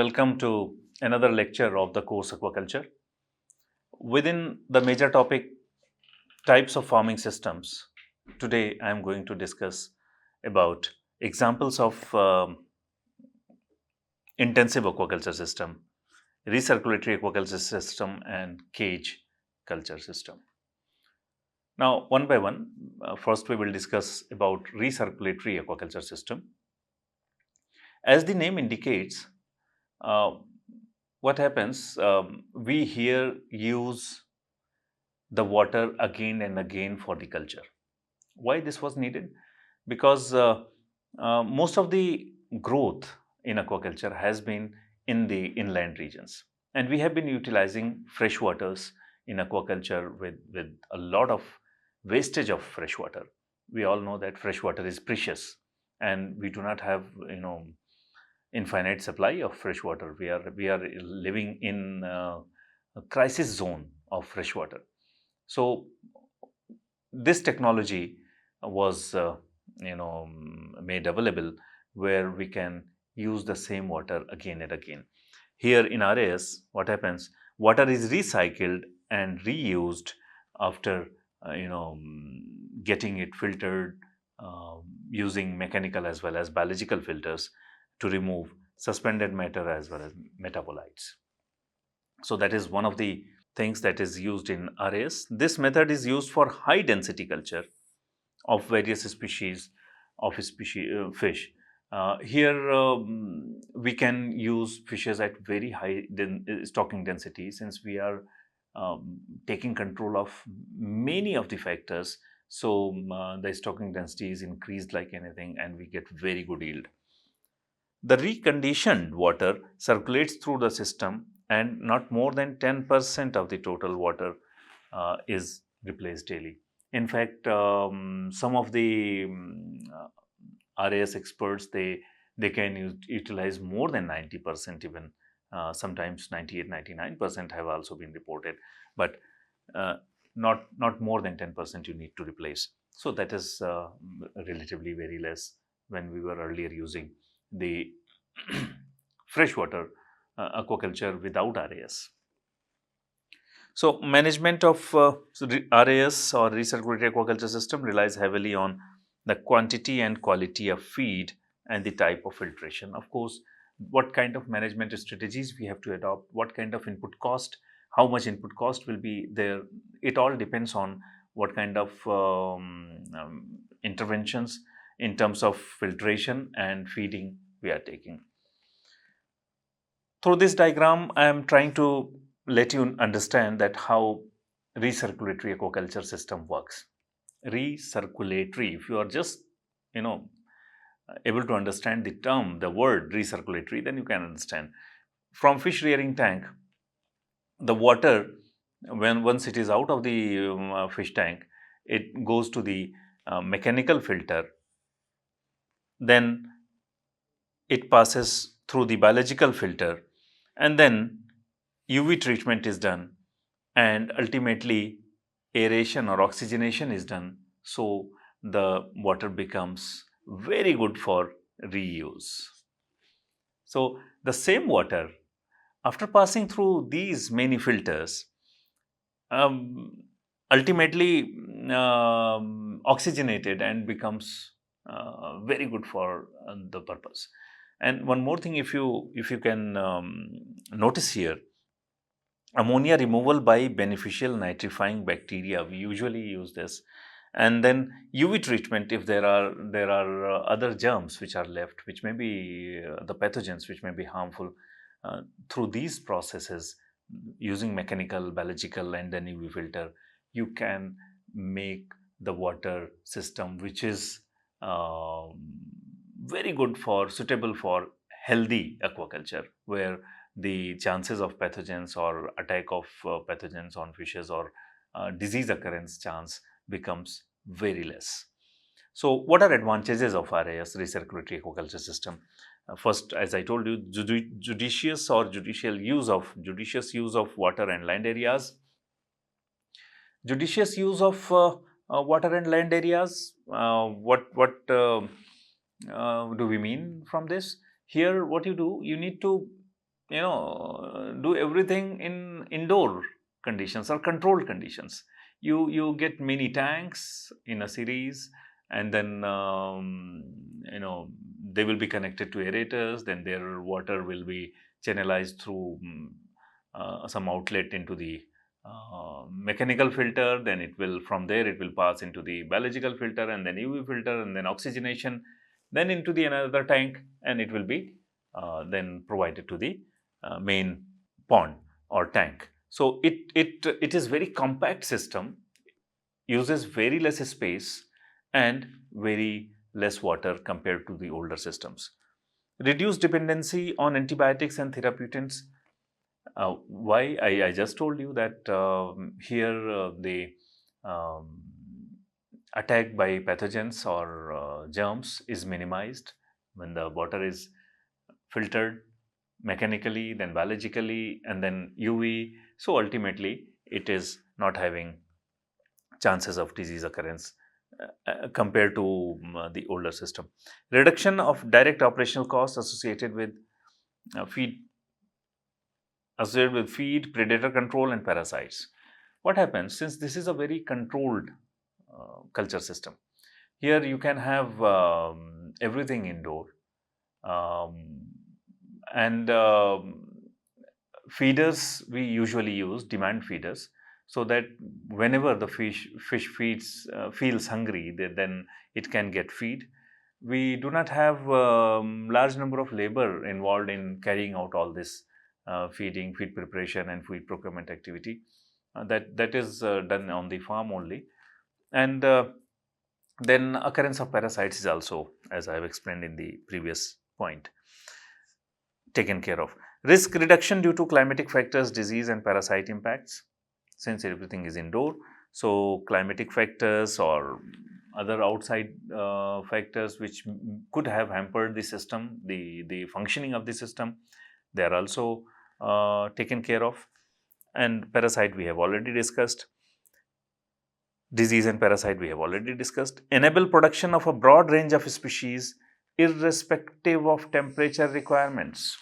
welcome to another lecture of the course Aquaculture. Within the major topic types of farming systems, today I am going to discuss about examples of intensive aquaculture system, recirculatory aquaculture system and cage culture system. Now, one by one, first we will discuss about recirculatory aquaculture system. As the name indicates, uh, what happens, we here use the water again and again for the culture. Why this was needed? Because most of the growth in aquaculture has been in the inland regions, and we have been utilizing fresh waters in aquaculture with a lot of wastage of fresh water. We all know that fresh water is precious, and we do not have infinite supply of fresh water. We are living in a crisis zone of fresh water. So this technology was made available where we can use the same water again and again. Here in RAS, what happens? Water is recycled and reused after getting it filtered using mechanical as well as biological filters to remove suspended matter as well as metabolites. So that is one of the things that is used in RAS. This method is used for high density culture of various species of fish. Here we can use fishes at very high stocking density, since we are taking control of many of the factors. So the stocking density is increased like anything, and we get very good yield. The reconditioned water circulates through the system, and not more than 10% of the total water is replaced daily. In fact, some of the RAS experts, they can utilize more than 90%, even sometimes 98, 99% have also been reported, but not more than 10% you need to replace. So that is relatively very less when we were earlier using the freshwater aquaculture without RAS. So management of RAS or recirculatory aquaculture system relies heavily on the quantity and quality of feed and the type of filtration. Of course, what kind of management strategies we have to adopt, what kind of input cost, how much input cost will be there, it all depends on what kind of interventions in terms of filtration and feeding we are taking. Through this diagram, I am trying to let you understand that how recirculatory aquaculture system works. Recirculatory, if you are just able to understand the term, the word recirculatory, then you can understand. From fish rearing tank, the water, once it is out of the fish tank, it goes to the mechanical filter, then it passes through the biological filter, and then UV treatment is done, and ultimately aeration or oxygenation is done, so the water becomes very good for reuse. So the same water, after passing through these many filters, ultimately oxygenated and becomes very good for the purpose. And one more thing, if you can notice here, ammonia removal by beneficial nitrifying bacteria, we usually use this, and then UV treatment if there are other germs which are left, which may be the pathogens which may be harmful. Through these processes, using mechanical, biological, and then UV filter, you can make the water system which is very good for, suitable for healthy aquaculture, where the chances of pathogens or attack of pathogens on fishes or disease occurrence chance becomes very less. So what are advantages of RAS, recirculatory aquaculture system? First, as I told you, judicious use of water and land areas. Judicious use of water and land areas. What do we mean from this? Here, what you do, you need to do everything in indoor conditions or controlled conditions. You get mini tanks in a series, and then they will be connected to aerators. Then their water will be channelized through some outlet into the mechanical filter. Then it will, from there it will pass into the biological filter, and then UV filter, and then oxygenation, then into the another tank, and it will be then provided to the main pond or tank. So it is very compact system, uses very less space and very less water compared to the older systems. Reduced dependency on antibiotics and therapeutics. Why? I just told you that here the um, attack by pathogens or germs is minimized when the water is filtered mechanically, then biologically, and then UV. So ultimately, it is not having chances of disease occurrence compared to the older system. Reduction of direct operational costs uh, feed, feed, predator control, and parasites. What happens, since this is a very controlled culture system? Here you can have everything indoor, um, and feeders we usually use demand feeders, so that whenever the fish feels hungry, then it can get feed. We do not have large number of labor involved in carrying out all this feed preparation and feed procurement activity. That is done on the farm only. And then occurrence of parasites is also, as I have explained in the previous point, taken care of. Risk reduction due to climatic factors, disease, and parasite impacts. Since everything is indoor, so climatic factors or other outside factors which could have hampered the system, the functioning of the system, they are also taken care of. And parasite we have already discussed. Disease and parasite we have already discussed. Enable production of a broad range of species irrespective of temperature requirements.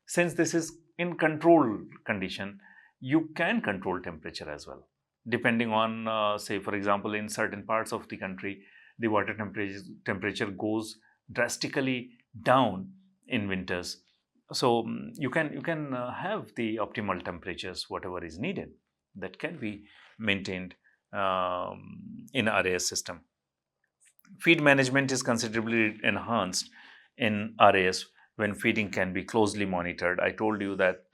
Since this is in controlled condition, you can control temperature as well, depending on say for example, in certain parts of the country, the water temperature goes drastically down in winters. So you can have the optimal temperatures, whatever is needed, that can be maintained in RAS system. Feed management is considerably enhanced in RAS when feeding can be closely monitored. I told you that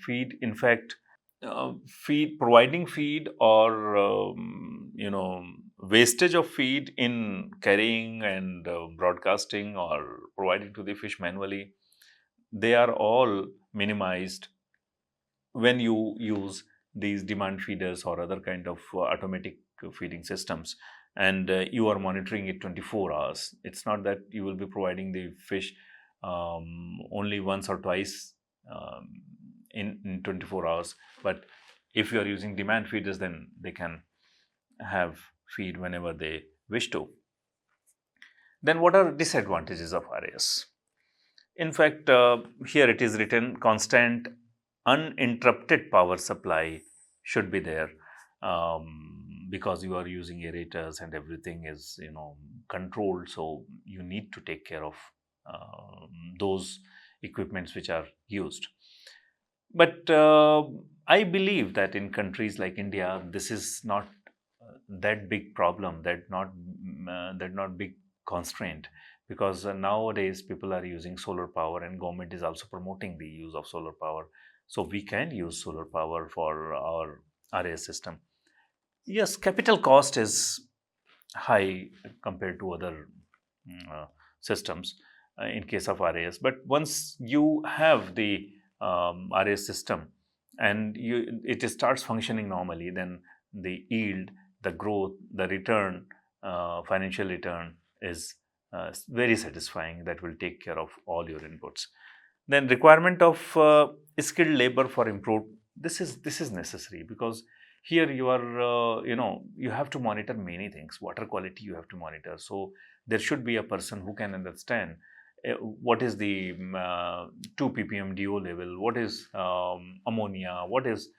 feed, in fact, providing feed or wastage of feed in carrying and broadcasting or providing to the fish manually, they are all minimized when you use these demand feeders or other kind of automatic feeding systems, and you are monitoring it 24 hours. It's not that you will be providing the fish only once or twice in 24 hours, but if you are using demand feeders, then they can have feed whenever they wish to. Then what are disadvantages of RAS? In fact, here it is written, constant uninterrupted power supply should be there, because you are using aerators and everything is controlled. So you need to take care of those equipments which are used. But I believe that in countries like India, this is not that big problem, that not big constraint, because nowadays people are using solar power, and government is also promoting the use of solar power. So we can use solar power for our RAS system. Yes, capital cost is high compared to other systems in case of RAS. But once you have the RAS system and it starts functioning normally, then the yield, the growth, the return, financial return is very satisfying. That will take care of all your inputs. Then requirement of skilled labor for improved. This is necessary, because here you are you have to monitor many things. Water quality you have to monitor, so there should be a person who can understand what is the 2 ppm DO level, what is ammonia, what is,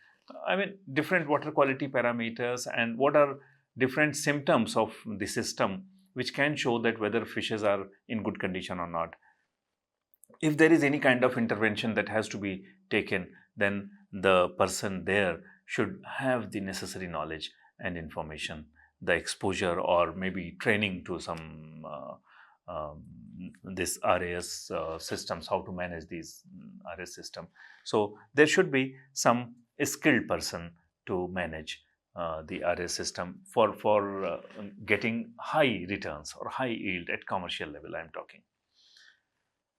I mean, different water quality parameters, and what are different symptoms of the system which can show that whether fishes are in good condition or not. If there is any kind of intervention that has to be taken, then the person there should have the necessary knowledge and information, the exposure or maybe training to some this RAS systems, how to manage these RAS system. So there should be some skilled person to manage the RAS system for getting high returns or high yield at commercial level, I am talking.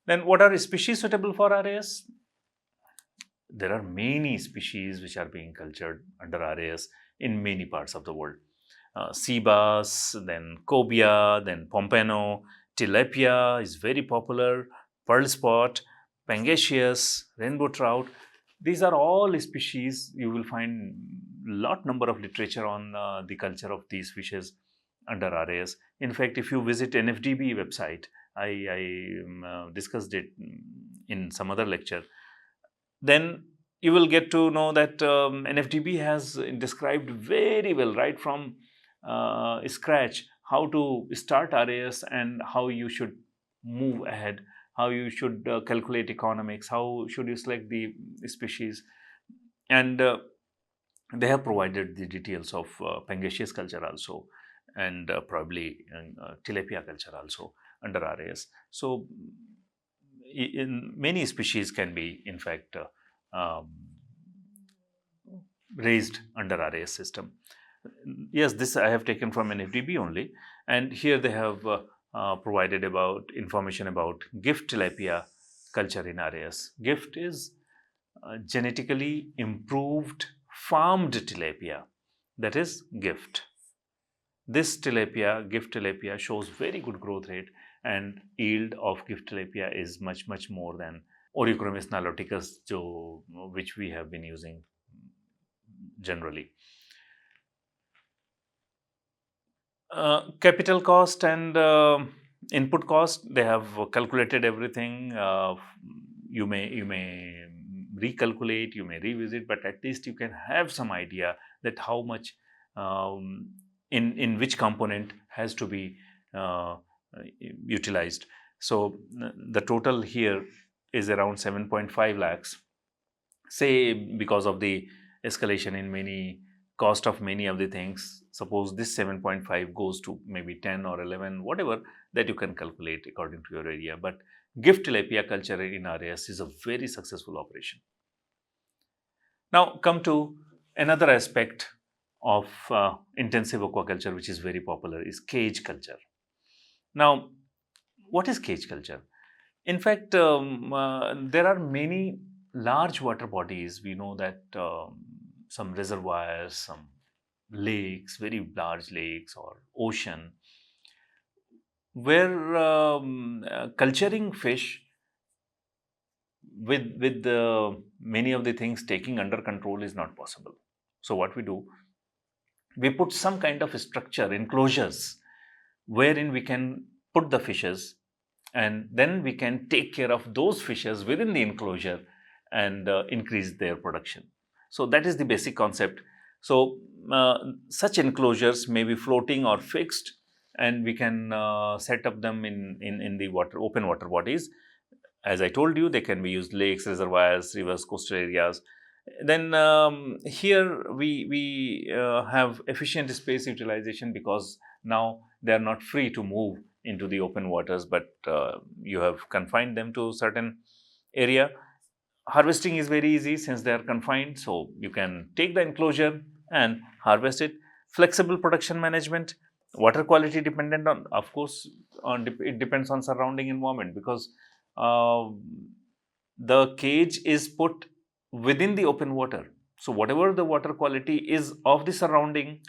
Then what are species suitable for RAS? There are many species which are being cultured under RAS in many parts of the world. Sea bass, then cobia, then pompano, tilapia is very popular, pearl spot, pangasius, rainbow trout. These are all species. You will find lot number of literature on the culture of these fishes under RAS. In fact, if you visit NFDB website, I discussed it in some other lecture, then you will get to know that NFDB has described very well, right from scratch, how to start RAS and how you should move ahead, how you should calculate economics, how should you select the species. And they have provided the details of pangasius culture also, and probably tilapia culture also under RAS. So in many species can be in fact raised under RAS system. Yes, this I have taken from NFDB only, and here they have provided about information about gift tilapia culture in RAS. Gift is genetically improved farmed tilapia, that is gift. This tilapia, gift tilapia, shows very good growth rate, and yield of gift tilapia is much more than Oreochromis niloticus, which we have been using generally. Capital cost and input cost, they have calculated everything. You may recalculate, you may revisit, but at least you can have some idea that how much in which component has to be utilized. So the total here is around 7.5 lakhs. Say because of the escalation in many cost of many of the things, suppose this 7.5 goes to maybe 10 or 11, whatever that you can calculate according to your area. But gift tilapia culture in RAS is a very successful operation. Now come to another aspect of intensive aquaculture, which is very popular, is cage culture. Now, what is cage culture? In fact, there are many large water bodies. We know that some reservoirs, some lakes, very large lakes or ocean, where culturing fish with many of the things taking under control is not possible. So what we do, we put some kind of structure, enclosures, wherein we can put the fishes, and then we can take care of those fishes within the enclosure and increase their production. So that is the basic concept. So such enclosures may be floating or fixed, and we can set up them in the open water bodies. As I told you, they can be used lakes, reservoirs, rivers, coastal areas. Then here we have efficient space utilization, because now they are not free to move into the open waters, but you have confined them to certain area. Harvesting is very easy since they are confined, so you can take the enclosure and harvest it. Flexible production management, water quality dependent on, of course, it depends on surrounding environment, because the cage is put within the open water. So whatever the water quality is of the surrounding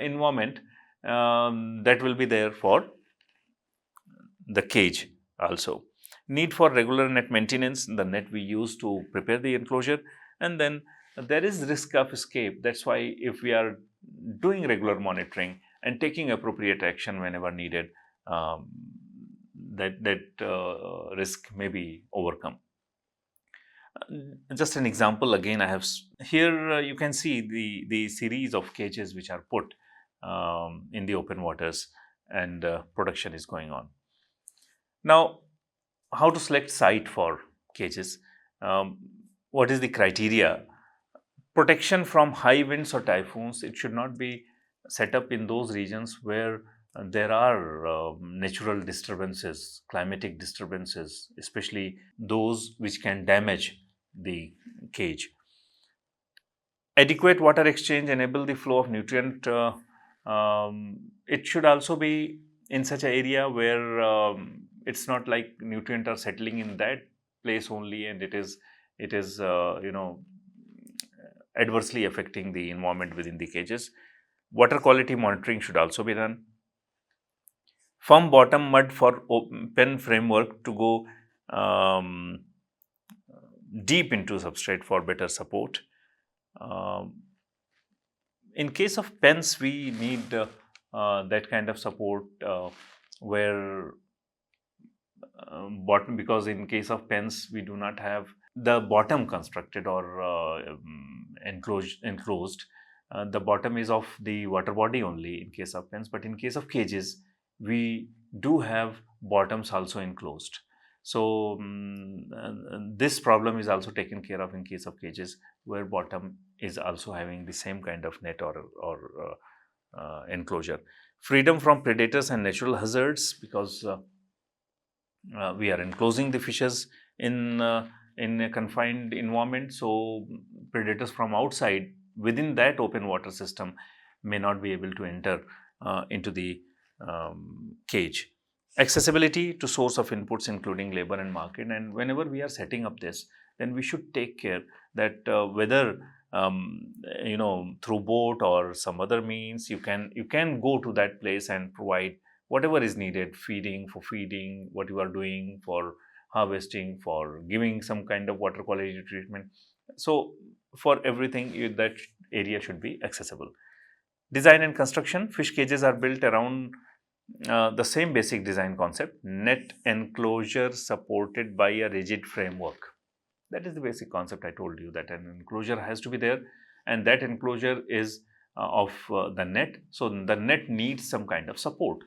environment, that will be there for the cage also. Need for regular net maintenance, the net we use to prepare the enclosure, and then there is risk of escape. That's why if we are doing regular monitoring and taking appropriate action whenever needed, that risk may be overcome. Just an example again, I have here. You can see the series of cages which are put in the open waters, and production is going on. Now, how to select site for cages? Um, what is the criteria? Protection from high winds or typhoons. It should not be set up in those regions where there are natural disturbances, climatic disturbances, especially those which can damage the cage. Adequate water exchange enable the flow of nutrient. It should also be in such an area where it's not like nutrient are settling in that place only, and it is adversely affecting the environment within the cages. Water quality monitoring should also be done. Firm bottom mud for pen framework to go um, deep into substrate for better support. Um, in case of pens, we need that kind of support where bottom, because in case of pens we do not have the bottom constructed or enclosed. The bottom is of the water body only in case of pens, but in case of cages we do have bottoms also enclosed. So this problem is also taken care of in case of cages where bottom is also having the same kind of net or enclosure. Freedom from predators and natural hazards, because we are enclosing the fishes in a confined environment, so predators from outside within that open water system may not be able to enter into the cage. Accessibility to source of inputs including labor and market, and whenever we are setting up this, then we should take care that whether through boat or some other means you can go to that place and provide whatever is needed, feeding, what you are doing for harvesting, for giving some kind of water quality treatment. So for everything, that area should be accessible. Design and construction. Fish cages are built around the same basic design concept: net enclosure supported by a rigid framework. That is the basic concept. I told you that an enclosure has to be there, and that enclosure is of the net. So the net needs some kind of support.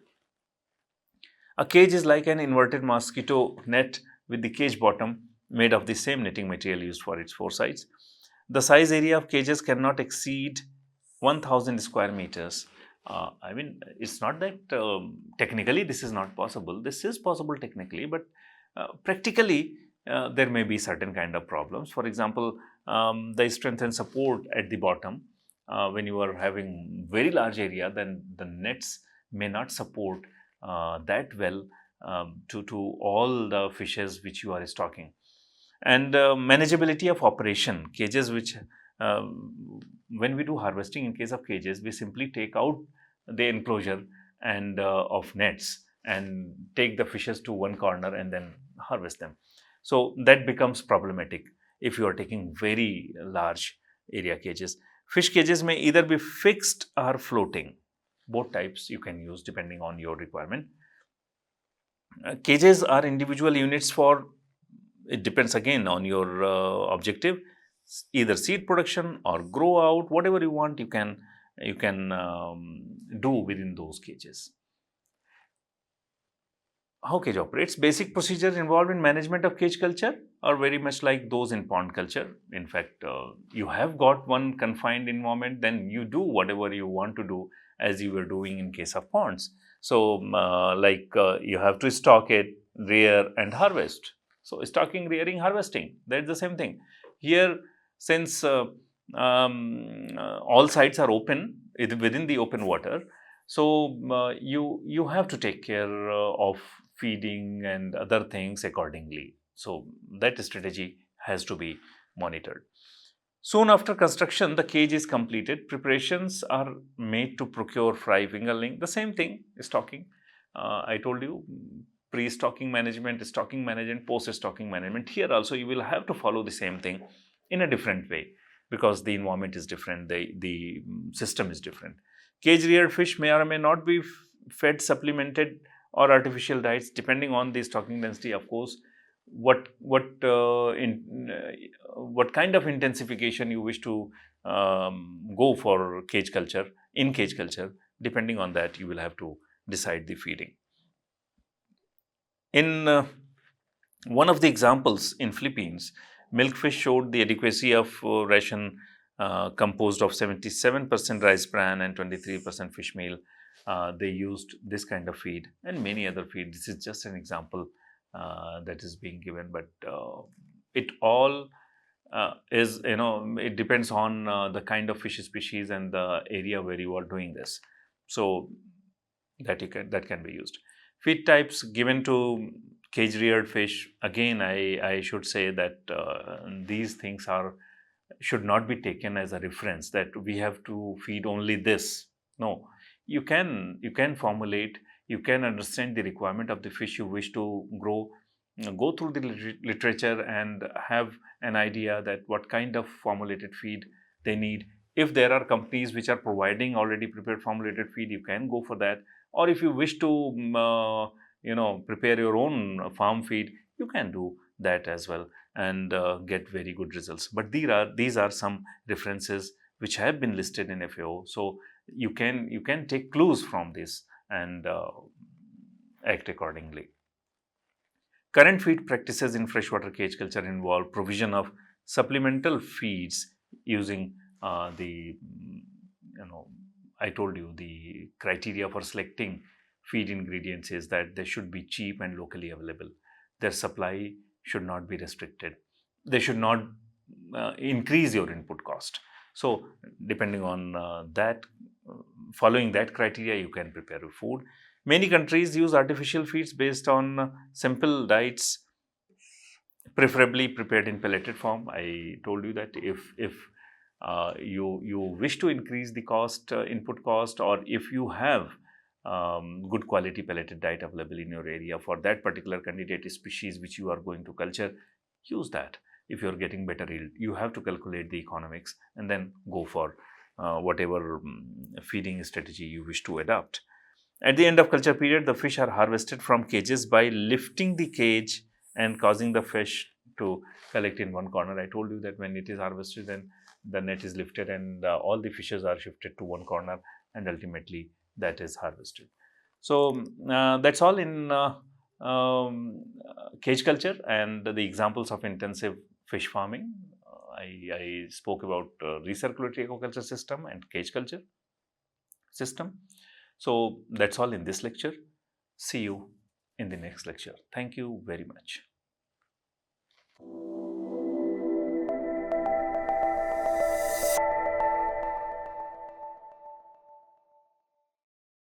A cage is like an inverted mosquito net with the cage bottom made of the same netting material used for its four sides. The size area of cages cannot exceed 1000 square meters. I mean, it's not that technically this is not possible. This is possible technically, but practically there may be certain kind of problems. For example, the strength and support at the bottom. When you are having very large area, then the nets may not support that well to all the fishes which you are stocking. And manageability of operation. Cages which when we do harvesting in case of cages, we simply take out the enclosure and of nets and take the fishes to one corner and then harvest them. So that becomes problematic if you are taking very large area cages. Fish cages may either be fixed or floating. Both types you can use depending on your requirement. Cages are individual units for, it depends again on your objective, either seed production or grow out, whatever you want, you can do within those cages. How cage operates? Basic procedures involved in management of cage culture are very much like those in pond culture. In fact, you have got one confined environment, then you do whatever you want to do as you were doing in case of ponds. So, you have to stock it, rear, and harvest. So, stocking, rearing, harvesting, that's the same thing. Here, since all sites are open within the open water, so you have to take care of feeding and other things accordingly. So that strategy has to be monitored. Soon after construction, the cage is completed. Preparations are made to procure fry fingerling. The same thing, stocking. I told you, pre-stocking management, stocking management, post-stocking management. Here also you will have to follow the same thing in a different way because the environment is different, the system is different. Cage reared fish may or may not be fed, supplemented, or artificial diets, depending on the stocking density, of course, what kind of intensification you wish to go for cage culture, in cage culture. Depending on that, you will have to decide the feeding. In one of the examples in Philippines, milkfish showed the adequacy of ration composed of 77% rice bran and 23% fish meal. They used this kind of feed and many other feed. This is just an example that is being given, but it all is, it depends on the kind of fish species and the area where you are doing this. So that can be used. Feed types given to cage reared fish, again, I should say that these things should not be taken as a reference that we have to feed only this. No, you can formulate, you can understand the requirement of the fish you wish to grow, go through the literature and have an idea that what kind of formulated feed they need. If there are companies which are providing already prepared formulated feed, you can go for that. Or if you wish to prepare your own farm feed, you can do that as well and get very good results. But these are some references which have been listed in FAO, so you can take clues from this and act accordingly. Current feed practices in freshwater cage culture involve provision of supplemental feeds using I told you the criteria for selecting feed ingredients is that they should be cheap and locally available. Their supply should not be restricted. They should not increase your input cost. So, depending on following that criteria, you can prepare your food. Many countries use artificial feeds based on simple diets, preferably prepared in pelleted form. I told you that if you wish to increase the input cost, or if you have good quality pelleted diet available in your area for that particular candidate species which you are going to culture, use that. If you are getting better yield, you have to calculate the economics and then go for whatever feeding strategy you wish to adopt. At the end of culture period, the fish are harvested from cages by lifting the cage and causing the fish to collect in one corner. I told you that when it is harvested, then the net is lifted and all the fishes are shifted to one corner, and ultimately that is harvested. So that's all in cage culture and the examples of intensive fish farming. I spoke about recirculatory aquaculture system and cage culture system. So that's all in this lecture. See you in the next lecture. Thank you very much.